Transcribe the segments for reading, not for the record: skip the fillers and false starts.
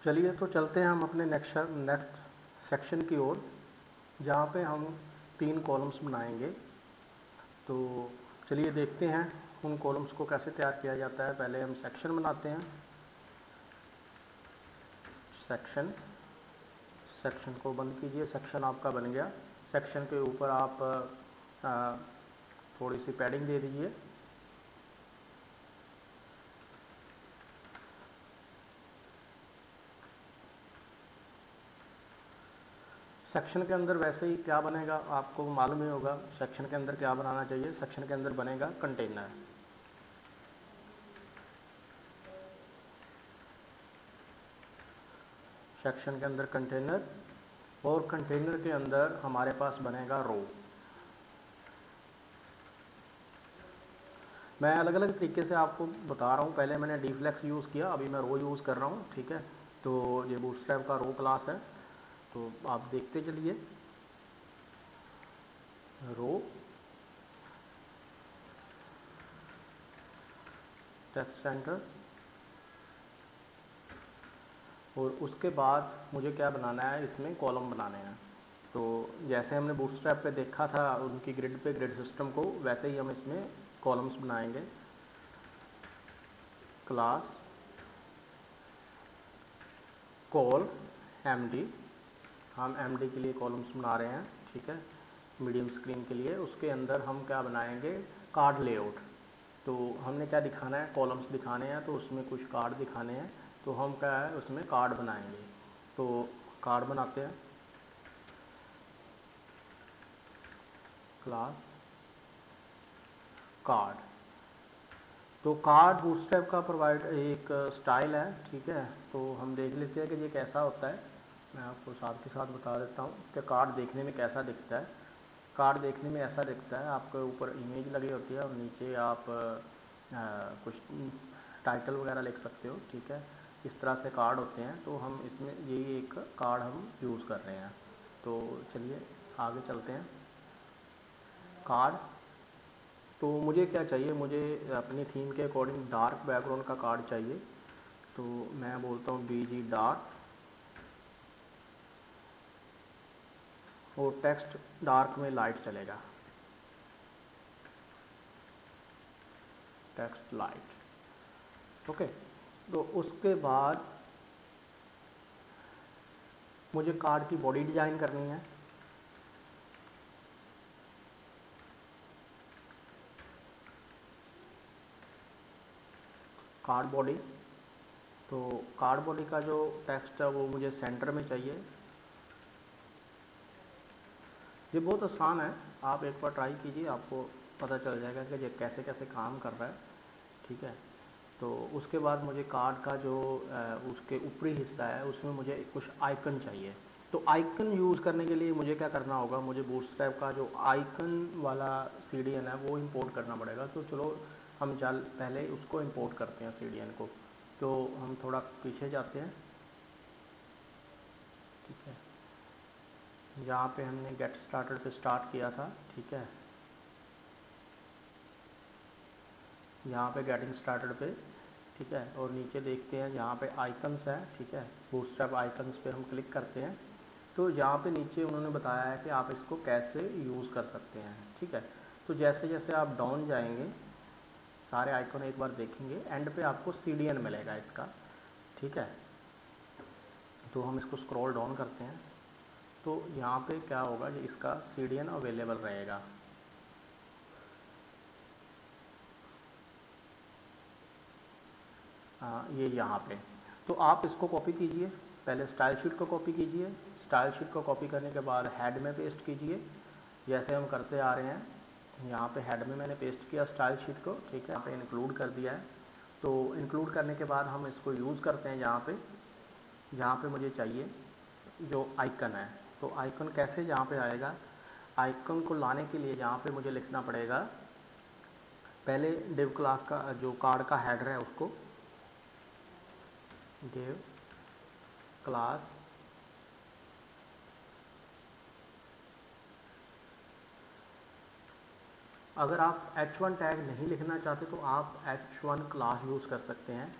चलिए तो चलते हैं हम अपने नेक्स्ट सेक्शन की ओर, जहाँ पे हम 3 कॉलम्स बनाएंगे। तो चलिए देखते हैं उन कॉलम्स को कैसे तैयार किया जाता है। पहले हम सेक्शन बनाते हैं। सेक्शन को बंद कीजिए। सेक्शन आपका बन गया। सेक्शन के ऊपर आप थोड़ी सी पैडिंग दे दीजिए। सेक्शन के अंदर वैसे ही क्या बनेगा आपको मालूम ही होगा। सेक्शन के अंदर क्या बनाना चाहिए? सेक्शन के अंदर बनेगा कंटेनर। सेक्शन के अंदर कंटेनर, और कंटेनर के अंदर हमारे पास बनेगा रो। मैं अलग अलग तरीके से आपको बता रहा हूँ। पहले मैंने डीफ्लेक्स यूज़ किया, अभी मैं रो यूज़ कर रहा हूँ। ठीक है, तो ये बूटस्ट्रैप का रो क्लास है, तो आप देखते चलिए। रो टेक्स्ट सेंटर, और उसके बाद मुझे क्या बनाना है, इसमें कॉलम बनाने हैं। तो जैसे हमने बूटस्ट्रैप पे देखा था उनकी ग्रिड पे ग्रिड सिस्टम को, वैसे ही हम इसमें कॉलम्स बनाएंगे। क्लास कॉल एमडी, हम एमडी के लिए कॉलम्स बना रहे हैं। ठीक है, मीडियम स्क्रीन के लिए। उसके अंदर हम क्या बनाएंगे, कार्ड लेआउट। तो हमने क्या दिखाना है, कॉलम्स दिखाने हैं, तो उसमें कुछ कार्ड दिखाने हैं, तो हम क्या है उसमें कार्ड बनाएंगे। तो कार्ड बनाते हैं। क्लास कार्ड, तो कार्ड बूटस्ट्रैप का प्रोवाइड एक स्टाइल है। ठीक है, तो हम देख लेते हैं कि ये कैसा होता है। मैं आपको साथ के साथ बता देता हूँ कि कार्ड देखने में कैसा दिखता है। कार्ड देखने में ऐसा दिखता है, आपके ऊपर इमेज लगी होती है और नीचे आप कुछ टाइटल वगैरह लिख सकते हो। ठीक है, इस तरह से कार्ड होते हैं। तो हम इसमें यही एक कार्ड हम यूज़ कर रहे हैं। तो चलिए आगे चलते हैं। कार्ड, तो मुझे क्या चाहिए, मुझे अपनी थीम के अकॉर्डिंग डार्क बैकग्राउंड का कार्ड चाहिए। तो मैं बोलता हूँ BG डार्क, और टेक्स्ट डार्क में लाइट चलेगा, टेक्स्ट लाइट। ओके, तो उसके बाद मुझे कार्ड की बॉडी डिज़ाइन करनी है। कार्ड बॉडी, तो कार्ड बॉडी का जो टेक्स्ट है वो मुझे सेंटर में चाहिए। ये बहुत आसान है, आप एक बार ट्राई कीजिए, आपको पता चल जाएगा कि ये कैसे कैसे काम कर रहा है। ठीक है, तो उसके बाद मुझे कार्ड का जो उसके ऊपरी हिस्सा है उसमें मुझे कुछ आइकन चाहिए। तो आइकन यूज़ करने के लिए मुझे क्या करना होगा, मुझे बूटस्ट्रैप का जो आइकन वाला CDN है वो इंपोर्ट करना पड़ेगा। तो चलो हम पहले उसको इंपोर्ट करते हैं CDN को। तो हम थोड़ा पीछे जाते हैं। ठीक है, जहाँ पे हमने गेट स्टार्टेड पे स्टार्ट किया था। ठीक है, यहाँ पे गेटिंग स्टार्टेड पे। ठीक है, और नीचे देखते हैं जहाँ पे आइकन्स है। ठीक है, बूटस्ट्रैप आइकन्स पे हम क्लिक करते हैं। तो यहाँ पे नीचे उन्होंने बताया है कि आप इसको कैसे यूज़ कर सकते हैं। ठीक है, तो जैसे जैसे आप डाउन जाएंगे सारे आइकन एक बार देखेंगे, एंड पे आपको CDN मिलेगा इसका। ठीक है, तो हम इसको स्क्रॉल डाउन करते हैं, तो यहाँ पे क्या होगा, ये इसका CDN अवेलेबल रहेगा। ये यहाँ पे, तो आप इसको कॉपी कीजिए। पहले स्टाइल शीट को कॉपी कीजिए। स्टाइल शीट को कॉपी करने के बाद हेड में पेस्ट कीजिए, जैसे हम करते आ रहे हैं। यहाँ पे हेड में मैंने पेस्ट किया स्टाइल शीट को। ठीक है, यहाँ पे इंक्लूड कर दिया है। तो इंक्लूड करने के बाद हम इसको यूज़ करते हैं जहाँ पे मुझे चाहिए जो आइकन है। तो आइकन कैसे यहाँ पे आएगा, आइकन को लाने के लिए यहाँ पे मुझे लिखना पड़ेगा, पहले डिव क्लास का जो कार्ड का हेडर है उसको डिव क्लास अगर आप H1 टैग नहीं लिखना चाहते तो आप H1 क्लास यूज़ कर सकते हैं।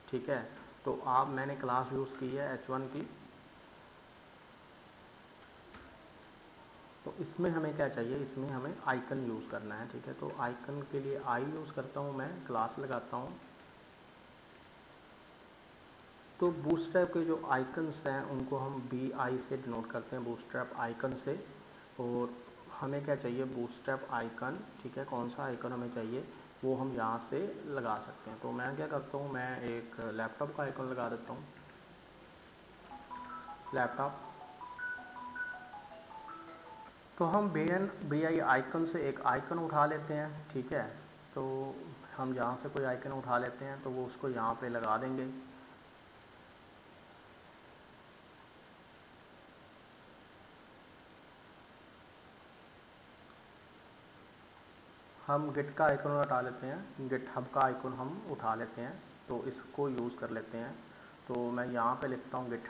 ठीक है, तो मैंने क्लास यूज़ की है h1 की। तो इसमें हमें क्या चाहिए, इसमें हमें आइकन यूज़ करना है, ठीक है। तो आइकन के लिए आई यूज़ करता हूँ मैं, क्लास लगाता हूँ। तो बूटस्ट्रैप के जो आइकन्स हैं उनको हम BI से डिनोट करते हैं, बूटस्ट्रैप आइकन से। और हमें क्या चाहिए, बूटस्ट्रैप आइकन, ठीक है। कौन सा आइकन हमें चाहिए वो हम यहाँ से लगा सकते हैं। तो मैं क्या करता हूँ, मैं एक लैपटॉप का आइकन लगा देता हूँ, लैपटॉप। तो हम BI आइकन से एक आइकन उठा लेते हैं, ठीक है। तो हम जहाँ से कोई आइकन उठा लेते हैं तो वो उसको यहाँ पे लगा देंगे। हम गिट का आइकन उठा लेते हैं, गिट हब का आइकन हम उठा लेते हैं, तो इसको यूज़ कर लेते हैं। तो मैं यहाँ पे लिखता हूँ गिट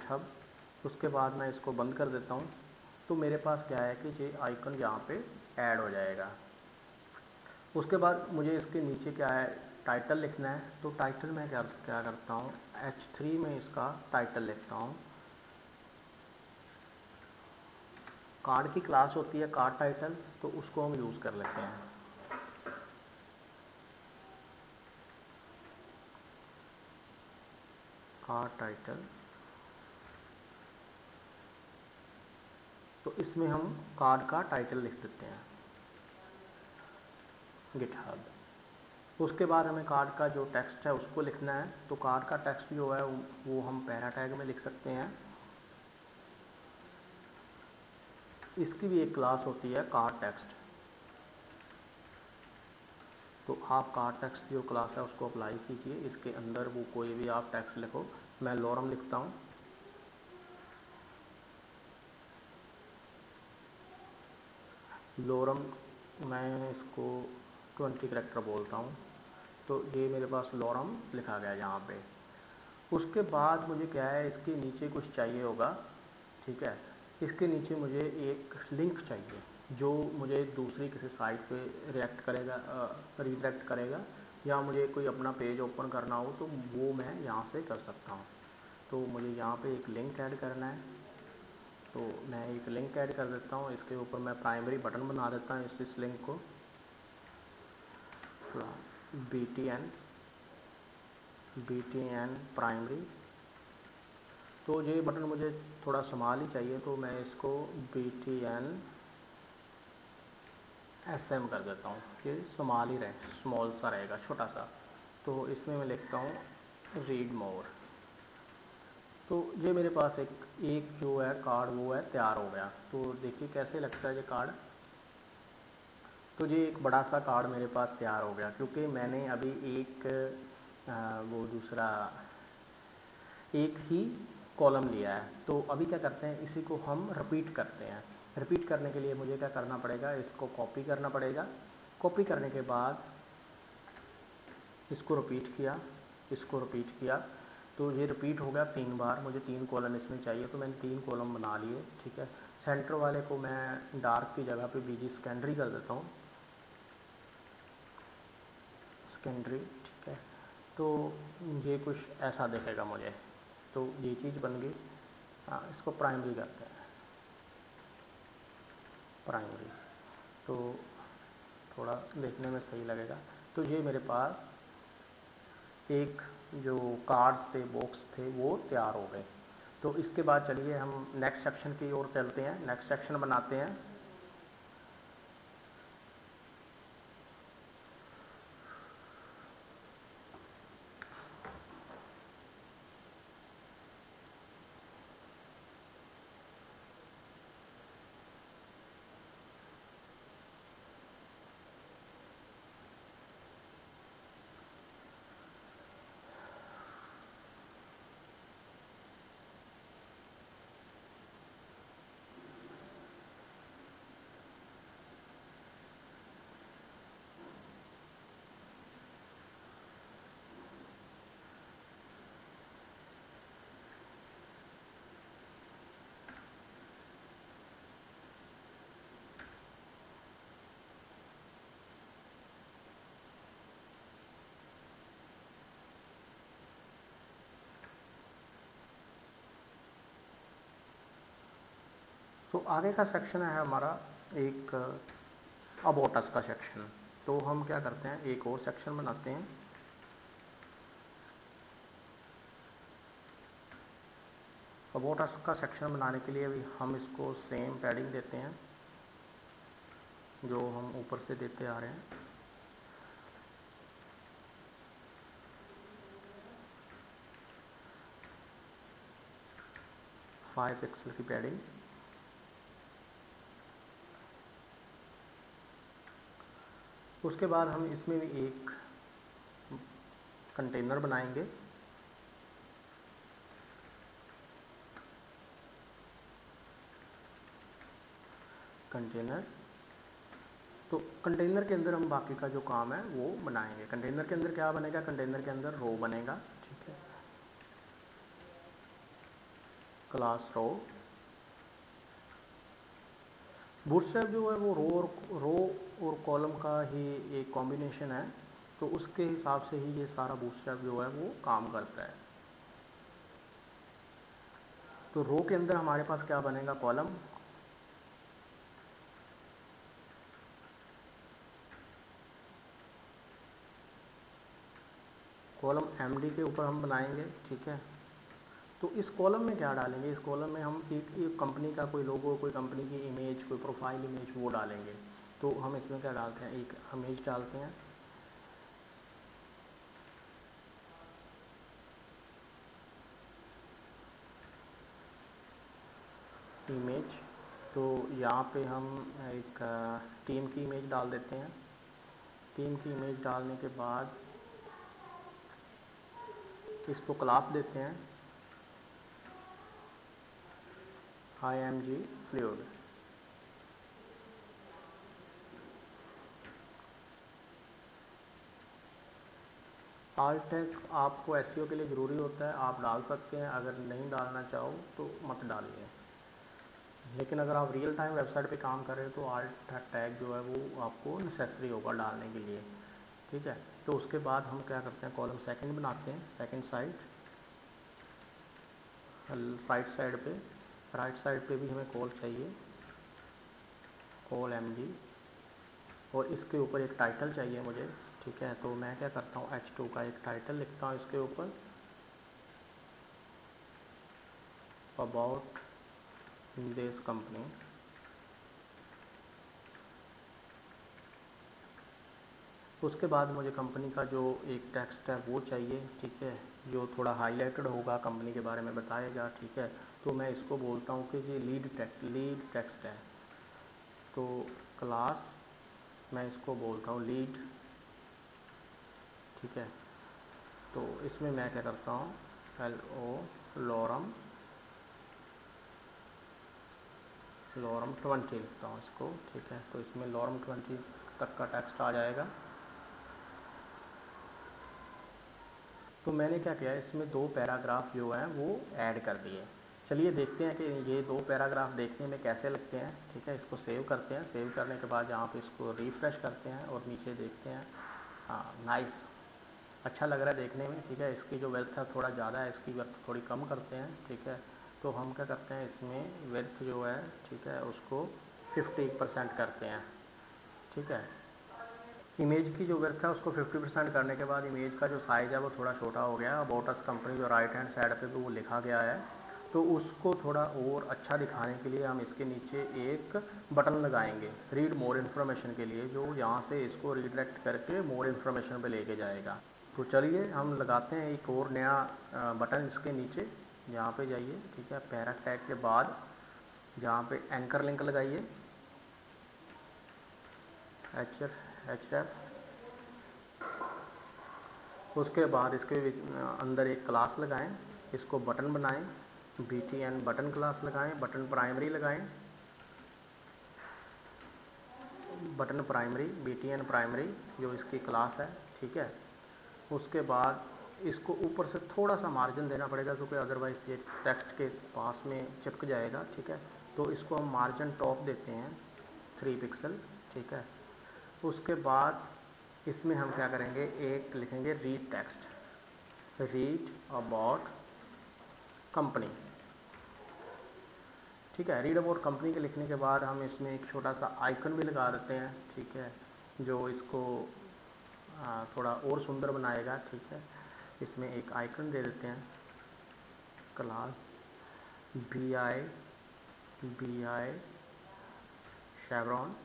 हब। उसके बाद मैं इसको बंद कर देता हूँ। तो मेरे पास क्या है कि ये आइकन यहाँ पे ऐड हो जाएगा। उसके बाद मुझे इसके नीचे क्या है, टाइटल लिखना है। तो टाइटल में क्या करता हूँ, H3 में इसका टाइटल लिखता हूँ। कार्ड की क्लास होती है कार्ड टाइटल, तो उसको हम यूज़ कर लेते हैं। कार्ड टाइटल, तो इसमें हम कार्ड का टाइटल लिख देते हैं, गिटहब। उसके बाद हमें कार्ड का जो टेक्स्ट है उसको लिखना है। तो कार्ड का टेक्स्ट जो है वो हम पैरा टैग में लिख सकते हैं। इसकी भी एक क्लास होती है कार्ड टेक्स्ट। तो आप कार्ड टेक्स्ट जो क्लास है उसको अप्लाई कीजिए, इसके अंदर वो कोई भी आप टेक्स्ट लिखो। मैं लॉरम लिखता हूँ, लॉरम। मैं इसको 20 करेक्टर बोलता हूँ। तो ये मेरे पास लॉरम लिखा गया यहाँ पे। उसके बाद मुझे क्या है, इसके नीचे कुछ चाहिए होगा, ठीक है। इसके नीचे मुझे एक लिंक चाहिए जो मुझे दूसरी किसी साइट पे रिएक्ट करेगा, रीडायरेक्ट करेगा, या मुझे कोई अपना पेज ओपन करना हो तो वो मैं यहाँ से कर सकता हूँ। तो मुझे यहाँ पे एक लिंक ऐड करना है। तो मैं एक लिंक ऐड कर देता हूँ, इसके ऊपर मैं प्राइमरी बटन बना देता हूँ इस लिंक को, BTN प्राइमरी। तो ये बटन मुझे थोड़ा स्मॉल ही चाहिए, तो मैं इसको BTN SM कर देता हूँ कि स्मॉल ही रहे, स्मॉल सा रहेगा, छोटा सा। तो इसमें मैं लिखता हूँ रीड मोर। तो ये मेरे पास एक जो है कार्ड वो है तैयार हो गया। तो देखिए कैसे लगता है ये कार्ड। तो ये एक बड़ा सा कार्ड मेरे पास तैयार हो गया, क्योंकि मैंने अभी एक वो दूसरा एक ही कॉलम लिया है। तो अभी क्या करते हैं, इसी को हम रिपीट करते हैं। रिपीट करने के लिए मुझे क्या करना पड़ेगा, इसको कॉपी करना पड़ेगा। कॉपी करने के बाद इसको रिपीट किया, इसको रिपीट किया, तो ये रिपीट हो गया 3 बार। मुझे 3 कॉलम इसमें चाहिए, तो मैंने 3 कॉलम बना लिए, ठीक है। सेंटर वाले को मैं डार्क की जगह पे BG सेकेंडरी कर देता हूँ, सेकेंडरी, ठीक है। तो ये कुछ ऐसा दिखेगा मुझे। तो ये चीज़ बन गई। हाँ, इसको प्राइमरी करते हैं, प्राइमरी। तो थोड़ा देखने में सही लगेगा। तो ये मेरे पास एक जो कार्ड्स थे, बॉक्स थे, वो तैयार हो गए। तो इसके बाद चलिए हम नेक्स्ट सेक्शन की ओर चलते हैं, नेक्स्ट सेक्शन बनाते हैं। तो आगे का सेक्शन है हमारा एक अबाउट अस का सेक्शन। तो हम क्या करते हैं, एक और सेक्शन बनाते हैं। अबाउट अस का सेक्शन बनाने के लिए भी हम इसको सेम पैडिंग देते हैं जो हम ऊपर से देते आ रहे हैं। फाइव पिक्सल की पैडिंग। उसके बाद हम इसमें भी एक कंटेनर बनाएंगे। कंटेनर, तो कंटेनर के अंदर हम बाकी का जो काम है वो बनाएंगे। कंटेनर के अंदर क्या बनेगा, कंटेनर के अंदर रो बनेगा, ठीक है, क्लास रो। बूटस्ट्रैप जो है वो रो और कॉलम का ही एक कॉम्बिनेशन है, तो उसके हिसाब से ही ये सारा बूटस्ट्रैप जो है वो काम करता है। तो रो के अंदर हमारे पास क्या बनेगा, कॉलम। कॉलम एमडी के ऊपर हम बनाएंगे, ठीक है। तो इस कॉलम में क्या डालेंगे, इस कॉलम में हम एक कंपनी का कोई लोगो, कोई कंपनी की इमेज, कोई प्रोफाइल इमेज वो डालेंगे। तो हम इसमें क्या डालते हैं, एक इमेज डालते हैं। इमेज, तो यहाँ पे हम एक टीम की इमेज डाल देते हैं। टीम की इमेज डालने के बाद इसको क्लास देते हैं IMG फ्लूइड। आल्ट टैग आपको SEO के लिए ज़रूरी होता है, आप डाल सकते हैं, अगर नहीं डालना चाहो तो मत डालिए। लेकिन अगर आप रियल टाइम वेबसाइट पे काम कर रहे हो तो आल्ट टैग जो है वो आपको नेसेसरी होगा डालने के लिए, ठीक है। तो उसके बाद हम क्या करते हैं, कॉलम सेकंड बनाते हैं, सेकंड साइड, राइट साइड पे। राइट साइड पे भी हमें कॉल चाहिए, कॉल MD, और इसके ऊपर एक टाइटल चाहिए मुझे, ठीक है। तो मैं क्या करता हूँ, H2 का एक टाइटल लिखता हूँ इसके ऊपर, अबाउट दिस कंपनी। उसके बाद मुझे कंपनी का जो एक टेक्स्ट है वो चाहिए, ठीक है, जो थोड़ा हाईलाइटेड होगा, कंपनी के बारे में बताएगा, ठीक है। तो मैं इसको बोलता हूँ कि ये लीड टेक्स्ट है। तो क्लास मैं इसको बोलता हूँ लीड, ठीक है। तो इसमें मैं क्या करता हूँ, लॉरम 20 लिखता हूँ इसको, ठीक है। तो इसमें लॉरम 20 तक का टेक्स्ट आ जाएगा। तो मैंने क्या किया, इसमें 2 पैराग्राफ जो हैं वो ऐड कर दिए। चलिए देखते हैं कि ये 2 पैराग्राफ देखने में कैसे लगते हैं, ठीक है। इसको सेव करते हैं, सेव करने के बाद यहाँ पे इसको रिफ़्रेश करते हैं और नीचे देखते हैं। हाँ, नाइस, अच्छा लग रहा है देखने में, ठीक है। इसकी जो विड्थ है थोड़ा ज़्यादा है, इसकी विड्थ थोड़ी कम करते हैं, ठीक है। तो हम क्या करते हैं, इसमें विड्थ जो है, ठीक है, उसको 50% करते हैं, ठीक है। इमेज की जो विड्थ है उसको 50% करने के बाद इमेज का जो साइज़ है वो थोड़ा छोटा हो गया। अबाउट अस कंपनी जो राइट हैंड साइड पे भी वो लिखा गया है, तो उसको थोड़ा और अच्छा दिखाने के लिए हम इसके नीचे एक बटन लगाएंगे रीड मोर इन्फॉर्मेशन के लिए, जो यहाँ से इसको रीडायरेक्ट करके मोर इन्फॉर्मेशन पे लेके जाएगा। तो चलिए हम लगाते हैं एक और नया बटन इसके नीचे, यहाँ पे जाइए, ठीक है। पैरा टैग के बाद जहाँ पे एंकर लिंक लगाइए, href। उसके बाद इसके अंदर एक क्लास लगाएं, इसको बटन बनाएं, btn बटन क्लास लगाएं, बटन प्राइमरी लगाएं, बटन प्राइमरी btn प्राइमरी जो इसकी क्लास है, ठीक है। उसके बाद इसको ऊपर से थोड़ा सा मार्जिन देना पड़ेगा क्योंकि अदरवाइज़ ये टेक्स्ट के पास में चिपक जाएगा, ठीक है। तो इसको हम मार्जिन टॉप देते हैं 3 पिक्सल, ठीक है। उसके बाद इसमें हम क्या करेंगे, एक लिखेंगे read text, read about company, ठीक है। रीड अबाउट कंपनी के लिखने के बाद हम इसमें एक छोटा सा आइकन भी लगा देते हैं, ठीक है, जो इसको थोड़ा और सुंदर बनाएगा, ठीक है। इसमें एक आइकन दे देते हैं, class B I chevron,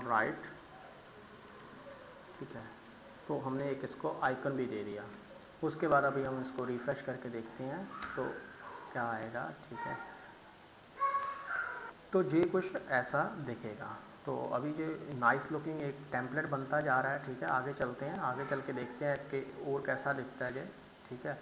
right, ठीक है। तो हमने एक इसको आइकन भी दे दिया। उसके बाद अभी हम इसको रिफ्रेश करके देखते हैं तो क्या आएगा, ठीक है। तो ये कुछ ऐसा दिखेगा। तो अभी जो नाइस लुकिंग एक टेम्पलेट बनता जा रहा है, ठीक है। आगे चलते हैं, आगे चल के देखते हैं कि और कैसा दिखता है ये, ठीक है।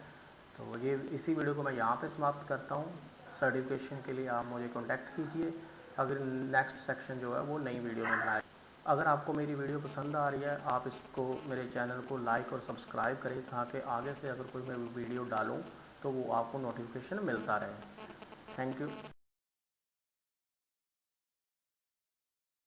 तो ये इसी वीडियो को मैं यहाँ पे समाप्त करता हूँ। सर्टिफिकेशन के लिए आप मुझे कॉन्टैक्ट कीजिए, अगर नेक्स्ट सेक्शन जो है वो नई वीडियो में बनाए। अगर आपको मेरी वीडियो पसंद आ रही है, आप इसको मेरे चैनल को लाइक और सब्सक्राइब करें, ताकि आगे से अगर कोई मैं वीडियो डालूँ तो वो आपको नोटिफिकेशन मिलता रहे। Thank you.